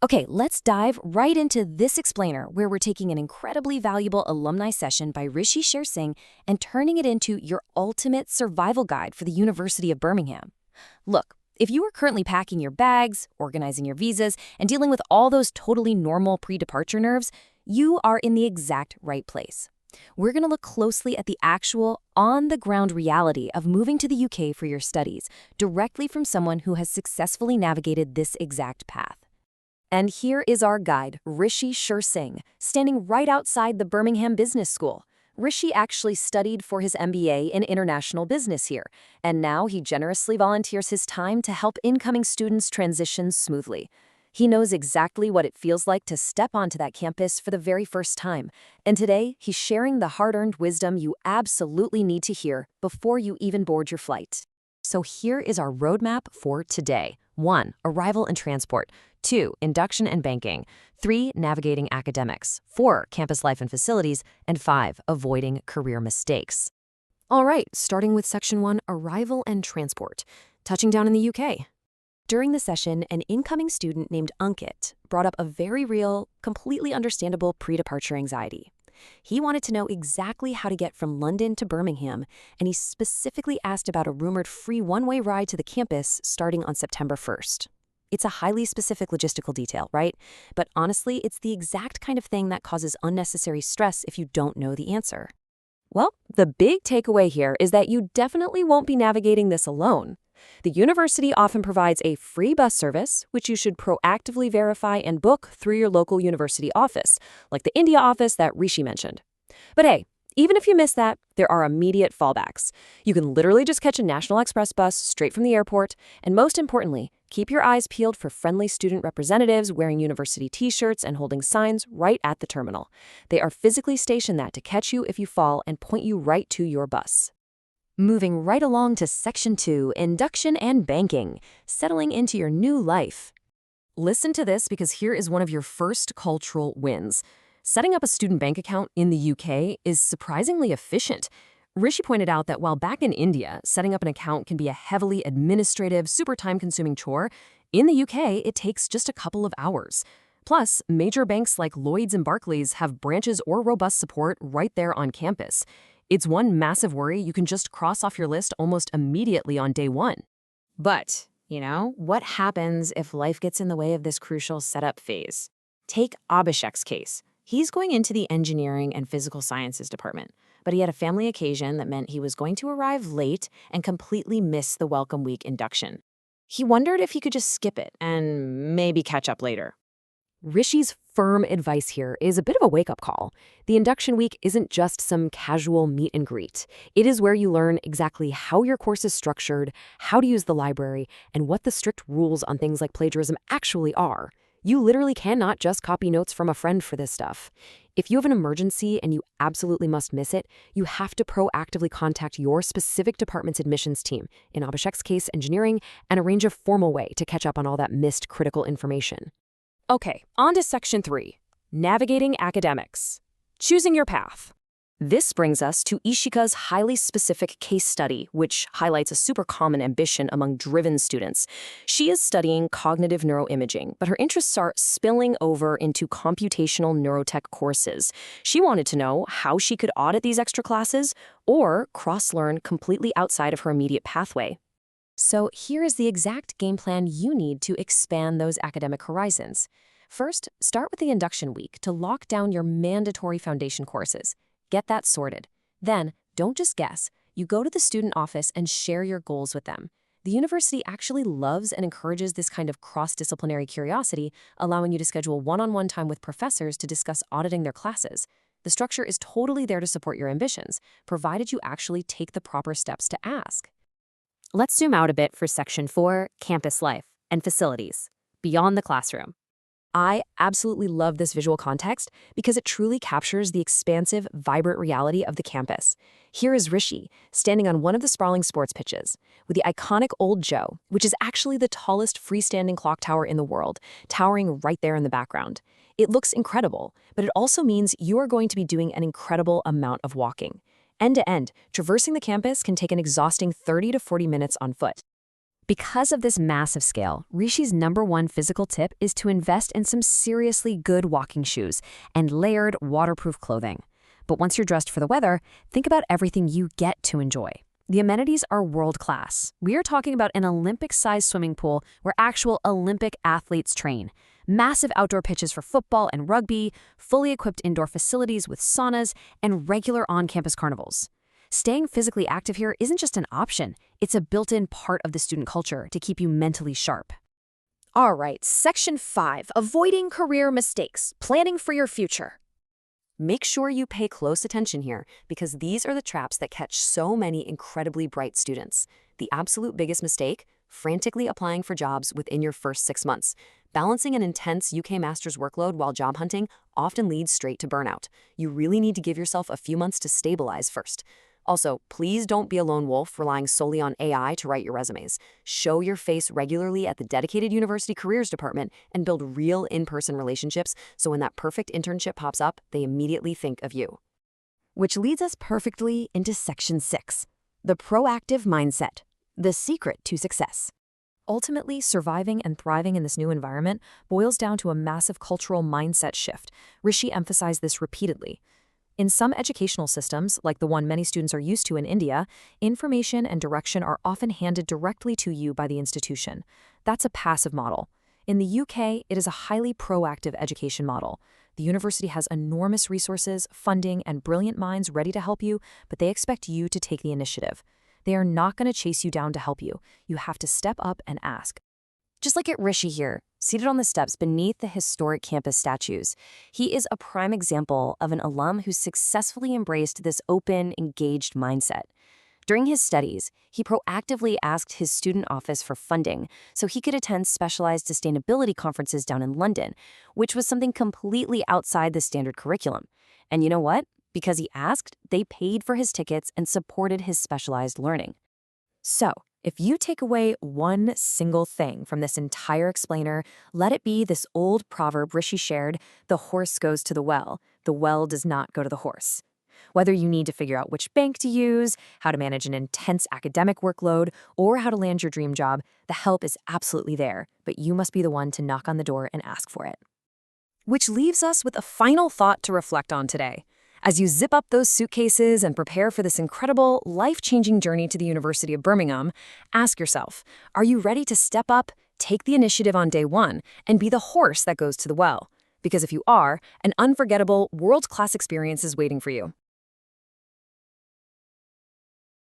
Okay, let's dive right into this explainer where we're taking an incredibly valuable alumni session by Rishi Sher Singh and turning it into your ultimate survival guide for the University of Birmingham. Look, if you are currently packing your bags, organizing your visas, and dealing with all those totally normal pre-departure nerves, you are in the exact right place. We're going to look closely at the actual, on-the-ground reality of moving to the UK for your studies, directly from someone who has successfully navigated this exact path. And here is our guide, Rishi Sher Singh, standing right outside the Birmingham Business School. Rishi actually studied for his MBA in international business here, and now he generously volunteers his time to help incoming students transition smoothly. He knows exactly what it feels like to step onto that campus for the very first time, and today he's sharing the hard-earned wisdom you absolutely need to hear before you even board your flight. So here is our roadmap for today. 1. Arrival and transport. 2. Induction and banking. 3. Navigating academics. 4. Campus life and facilities. And 5. Avoiding career mistakes. All right, starting with Section 1, Arrival and Transport. Touching down in the UK. During the session, an incoming student named Ankit brought up a very real, completely understandable pre-departure anxiety. He wanted to know exactly how to get from London to Birmingham, and he specifically asked about a rumored free one-way ride to the campus starting on September 1st. It's a highly specific logistical detail, right? But honestly, it's the exact kind of thing that causes unnecessary stress if you don't know the answer. Well, the big takeaway here is that you definitely won't be navigating this alone. The university often provides a free bus service, which you should proactively verify and book through your local university office, like the India office that Rishi mentioned. But hey, even if you miss that, there are immediate fallbacks. You can literally just catch a National Express bus straight from the airport, and most importantly, keep your eyes peeled for friendly student representatives wearing university t-shirts and holding signs right at the terminal. They are physically stationed to catch you if you fall and point you right to your bus. Moving right along to Section 2, Induction and Banking, settling into your new life. Listen to this because here is one of your first cultural wins. Setting up a student bank account in the UK is surprisingly efficient. Rishi pointed out that while back in India, setting up an account can be a heavily administrative, super time-consuming chore, in the UK, it takes just a couple of hours. Plus, major banks like Lloyds and Barclays have branches or robust support right there on campus. It's one massive worry you can just cross off your list almost immediately on day one. But, what happens if life gets in the way of this crucial setup phase? Take Abhishek's case. He's going into the engineering and physical sciences department, but he had a family occasion that meant he was going to arrive late and completely miss the welcome week induction. He wondered if he could just skip it and maybe catch up later. Rishi's firm advice here is a bit of a wake-up call. The induction week isn't just some casual meet and greet. It is where you learn exactly how your course is structured, how to use the library, and what the strict rules on things like plagiarism actually are. You literally cannot just copy notes from a friend for this stuff. If you have an emergency and you absolutely must miss it, you have to proactively contact your specific department's admissions team, in Abhishek's case, engineering, and arrange a formal way to catch up on all that missed critical information. Okay, on to Section 3, Navigating Academics. Choosing your path. This brings us to Ishika's highly specific case study, which highlights a super common ambition among driven students. She is studying cognitive neuroimaging, but her interests are spilling over into computational neurotech courses. She wanted to know how she could audit these extra classes or cross-learn completely outside of her immediate pathway. So here is the exact game plan you need to expand those academic horizons. First, start with the induction week to lock down your mandatory foundation courses. Get that sorted. Then, don't just guess. You go to the student office and share your goals with them. The university actually loves and encourages this kind of cross-disciplinary curiosity, allowing you to schedule one-on-one time with professors to discuss auditing their classes. The structure is totally there to support your ambitions, provided you actually take the proper steps to ask. Let's zoom out a bit for Section 4, Campus Life and Facilities, Beyond the Classroom. I absolutely love this visual context because it truly captures the expansive, vibrant reality of the campus. Here is Rishi, standing on one of the sprawling sports pitches, with the iconic Old Joe, which is actually the tallest freestanding clock tower in the world, towering right there in the background. It looks incredible, but it also means you are going to be doing an incredible amount of walking. End to end, traversing the campus can take an exhausting 30 to 40 minutes on foot. Because of this massive scale, Rishi's #1 physical tip is to invest in some seriously good walking shoes and layered, waterproof clothing. But once you're dressed for the weather, think about everything you get to enjoy. The amenities are world-class. We are talking about an Olympic-sized swimming pool where actual Olympic athletes train, massive outdoor pitches for football and rugby, fully equipped indoor facilities with saunas, and regular on-campus carnivals. Staying physically active here isn't just an option, it's a built-in part of the student culture to keep you mentally sharp. All right, Section 5, Avoiding Career Mistakes, Planning for Your Future. Make sure you pay close attention here, because these are the traps that catch so many incredibly bright students. The absolute biggest mistake: frantically applying for jobs within your first 6 months. Balancing an intense UK master's workload while job hunting often leads straight to burnout. You really need to give yourself a few months to stabilize first. Also, please don't be a lone wolf relying solely on AI to write your resumes. Show your face regularly at the dedicated university careers department and build real in-person relationships so when that perfect internship pops up, they immediately think of you. Which leads us perfectly into Section 6, the proactive mindset, the secret to success. Ultimately, surviving and thriving in this new environment boils down to a massive cultural mindset shift. Rishi emphasized this repeatedly. In some educational systems, like the one many students are used to in India, information and direction are often handed directly to you by the institution. That's a passive model. In the UK, it is a highly proactive education model. The university has enormous resources, funding, and brilliant minds ready to help you, but they expect you to take the initiative. They are not going to chase you down to help you. You have to step up and ask. Just like at Rishi here, seated on the steps beneath the historic campus statues, he is a prime example of an alum who successfully embraced this open, engaged mindset. During his studies, he proactively asked his student office for funding so he could attend specialized sustainability conferences down in London, which was something completely outside the standard curriculum. And you know what? Because he asked, they paid for his tickets and supported his specialized learning. So, if you take away one single thing from this entire explainer, let it be this old proverb Rishi shared: the horse goes to the well does not go to the horse. Whether you need to figure out which bank to use, how to manage an intense academic workload, or how to land your dream job, the help is absolutely there, but you must be the one to knock on the door and ask for it. Which leaves us with a final thought to reflect on today. As you zip up those suitcases and prepare for this incredible, life-changing journey to the University of Birmingham, ask yourself, are you ready to step up, take the initiative on day one, and be the horse that goes to the well? Because if you are, an unforgettable, world-class experience is waiting for you.